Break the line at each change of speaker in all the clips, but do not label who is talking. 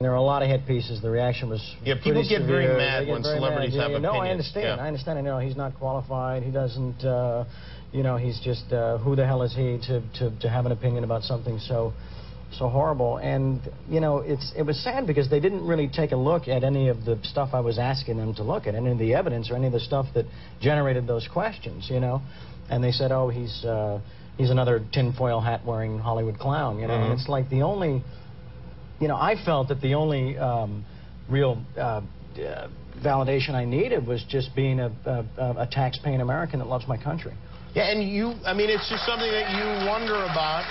There are a lot of hit pieces. The reaction was
people get
severe.
very mad when celebrities have opinions.
No, I understand.
Yeah.
I understand. I know he's not qualified. He doesn't, you know, he's just, who the hell is he to have an opinion about something so horrible? And, you know, it was sad because they didn't really take a look at any of the stuff I was asking them to look at, any of the evidence or any of the stuff that generated those questions, you know. And they said, oh, he's another tinfoil hat-wearing Hollywood clown, you know. And it's like the only... You know, I felt that the only real validation I needed was just being a tax-paying American that loves my country.
Yeah, and I mean, it's just something that you wonder about,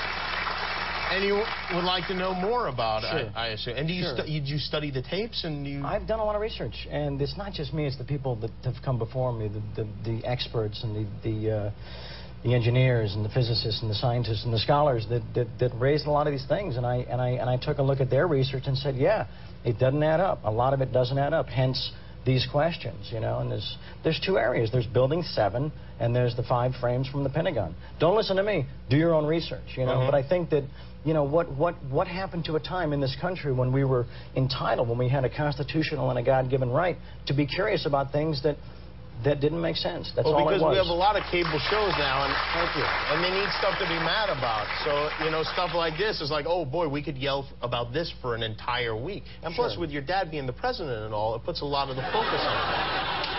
and you would like to know more about,
sure.
I assume. And did you study the tapes? And
I've done a lot of research, and it's not just me, it's the people that have come before me, the experts and the engineers and the physicists and the scientists and the scholars that raised a lot of these things, and I took a look at their research and said, yeah, it doesn't add up. A lot of it doesn't add up. Hence these questions, you know. And there's two areas. There's Building 7, and there's the 5 frames from the Pentagon. Don't listen to me. Do your own research, you know. But I think that, you know, what happened to a time in this country when we were entitled, when we had a constitutional and a God-given right to be curious about things that didn't make sense. That's all it was.
Because we have a lot of cable shows now, and
thank you.
And they need stuff to be mad about. So, you know, stuff like this is like, oh boy, we could yell about this for an entire week. And plus, with your dad being the president and all, it puts a lot of the focus on it.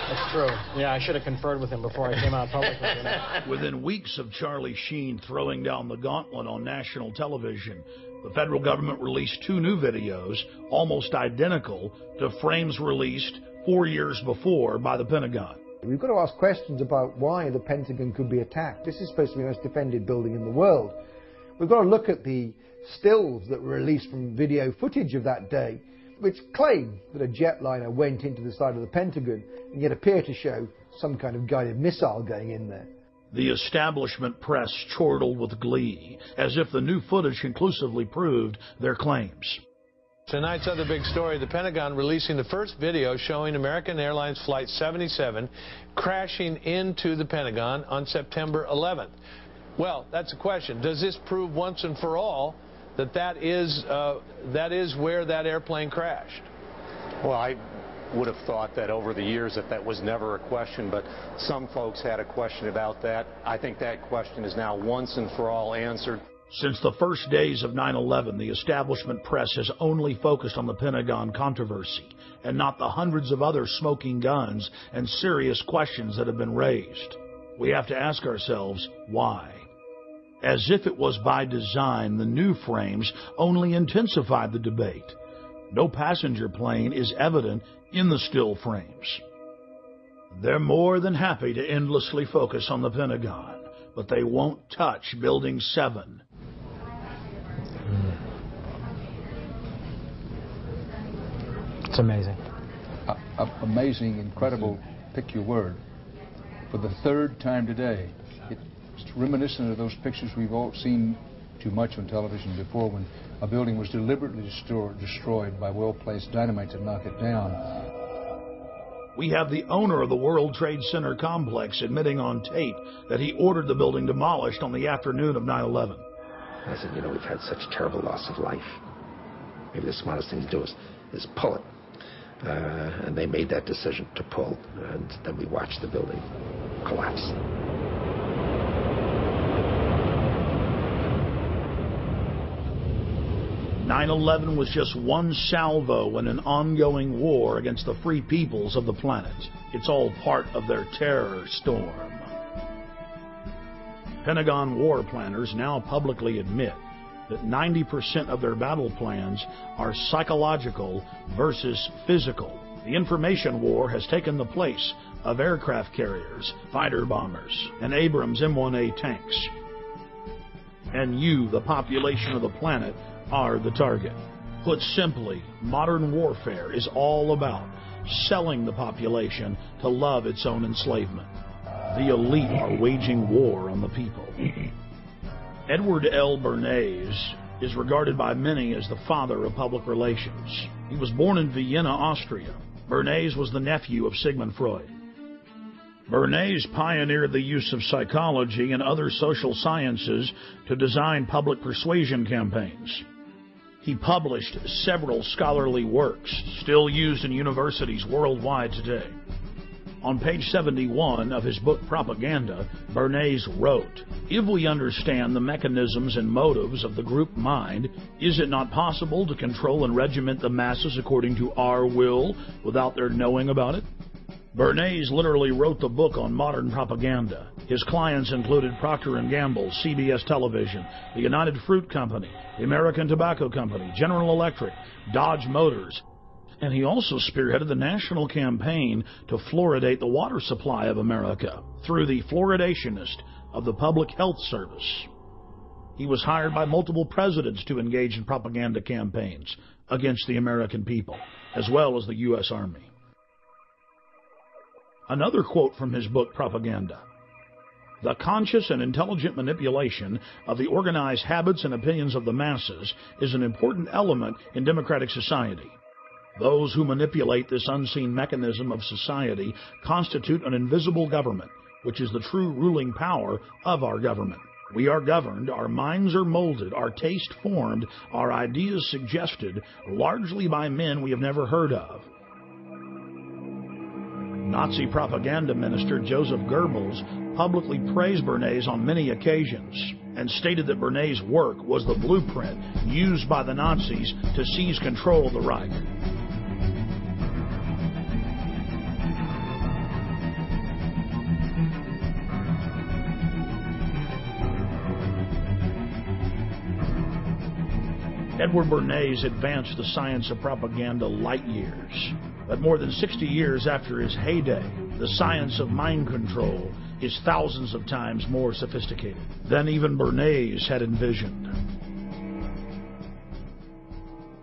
That's true. Yeah, I should have conferred with him before I came out publicly. You know?
Within weeks of Charlie Sheen throwing down the gauntlet on national television, the federal government released 2 new videos, almost identical to frames released 4 years before by the Pentagon.
We've got to ask questions about why the Pentagon could be attacked. This is supposed to be the most defended building in the world. We've got to look at the stills that were released from video footage of that day, which claim that a jetliner went into the side of the Pentagon and yet appear to show some kind of guided missile going in there.
The establishment press chortled with glee, as if the new footage conclusively proved their claims.
Tonight's other big story, the Pentagon releasing the first video showing American Airlines Flight 77 crashing into the Pentagon on September 11th. Well, that's a question. Does this prove once and for all that is where that airplane crashed?
Well, I would have thought that over the years that was never a question, but some folks had a question about that. I think that question is now once and for all answered.
Since the first days of 9/11, the establishment press has only focused on the Pentagon controversy and not the hundreds of other smoking guns and serious questions that have been raised. We have to ask ourselves, why? As if it was by design, the new frames only intensified the debate. No passenger plane is evident in the still frames. They're more than happy to endlessly focus on the Pentagon, but they won't touch Building 7.
It's amazing.
Amazing, incredible, pick your word. For the 3rd time today, it's reminiscent of those pictures we've all seen too much on television before, when a building was deliberately destroyed by well-placed dynamite to knock it down.
We have the owner of the World Trade Center complex admitting on tape that he ordered the building demolished on the afternoon of 9/11.
I said, you know, we've had such terrible loss of life. Maybe the smartest thing to do is pull it. And they made that decision to pull, and then we watched the building collapse.
"9/11 was just one salvo in an ongoing war against the free peoples of the planet. It's all part of their terror storm." Pentagon war planners now publicly admit that 90% of their battle plans are psychological versus physical. The information war has taken the place of aircraft carriers, fighter bombers, and Abrams M1A tanks. And you, the population of the planet, are the target. Put simply, modern warfare is all about selling the population to love its own enslavement. The elite are waging war on the people. Edward L. Bernays is regarded by many as the father of public relations. He was born in Vienna, Austria. Bernays was the nephew of Sigmund Freud. Bernays pioneered the use of psychology and other social sciences to design public persuasion campaigns. He published several scholarly works, still used in universities worldwide today. On page 71 of his book Propaganda, Bernays wrote, "If we understand the mechanisms and motives of the group mind, is it not possible to control and regiment the masses according to our will without their knowing about it?" Bernays literally wrote the book on modern propaganda. His clients included Procter & Gamble, CBS Television, the United Fruit Company, the American Tobacco Company, General Electric, Dodge Motors, and he also spearheaded the national campaign to fluoridate the water supply of America through the fluoridationist of the Public Health Service. He was hired by multiple presidents to engage in propaganda campaigns against the American people, as well as the U.S. Army. Another quote from his book Propaganda: "The conscious and intelligent manipulation of the organized habits and opinions of the masses is an important element in democratic society. Those who manipulate this unseen mechanism of society constitute an invisible government, which is the true ruling power of our government. We are governed, our minds are molded, our taste formed, our ideas suggested, largely by men we have never heard of." Nazi propaganda minister Joseph Goebbels publicly praised Bernays on many occasions and stated that Bernays' work was the blueprint used by the Nazis to seize control of the Reich. Edward Bernays advanced the science of propaganda light years. But more than 60 years after his heyday, the science of mind control is thousands of times more sophisticated than even Bernays had envisioned.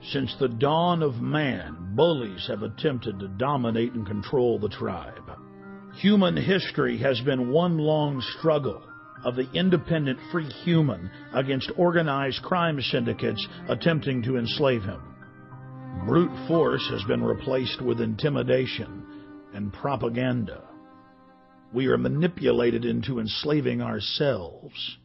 Since the dawn of man, bullies have attempted to dominate and control the tribe. Human history has been one long struggle of the independent free human against organized crime syndicates attempting to enslave him. Brute force has been replaced with intimidation and propaganda. We are manipulated into enslaving ourselves.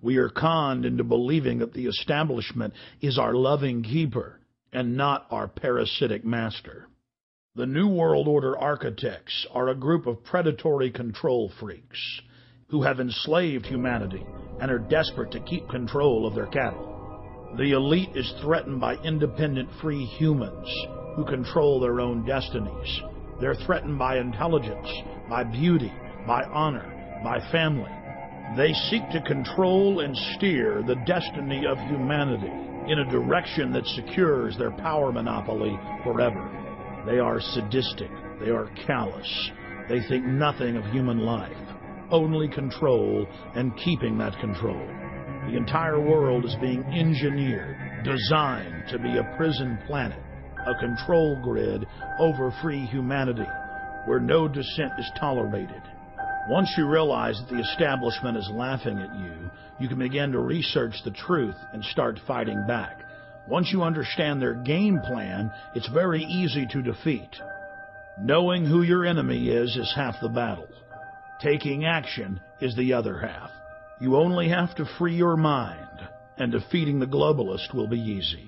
We are conned into believing that the establishment is our loving keeper and not our parasitic master. The New World Order architects are a group of predatory control freaks who have enslaved humanity and are desperate to keep control of their cattle. The elite is threatened by independent free humans who control their own destinies. They're threatened by intelligence, by beauty, by honor, by family. They seek to control and steer the destiny of humanity in a direction that secures their power monopoly forever. They are sadistic. They are callous. They think nothing of human life, only control and keeping that control. The entire world is being engineered, designed to be a prison planet, a control grid over free humanity, where no dissent is tolerated. Once you realize that the establishment is laughing at you, you can begin to research the truth and start fighting back. Once you understand their game plan, it's very easy to defeat. Knowing who your enemy is half the battle. Taking action is the other half. You only have to free your mind, and defeating the globalist will be easy.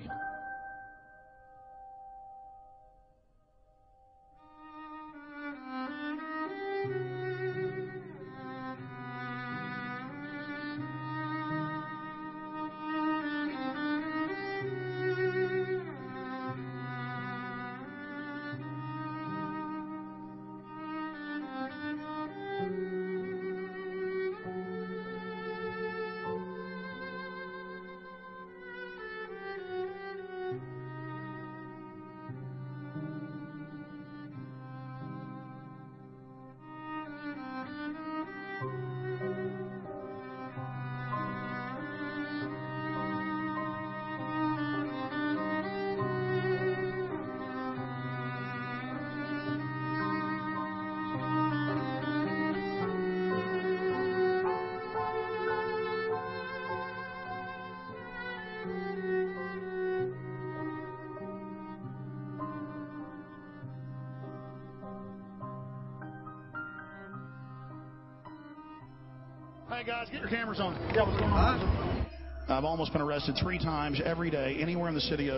Hey guys, get your cameras on. Yeah, what's going on?
I've almost been arrested 3 times every day, anywhere in the city.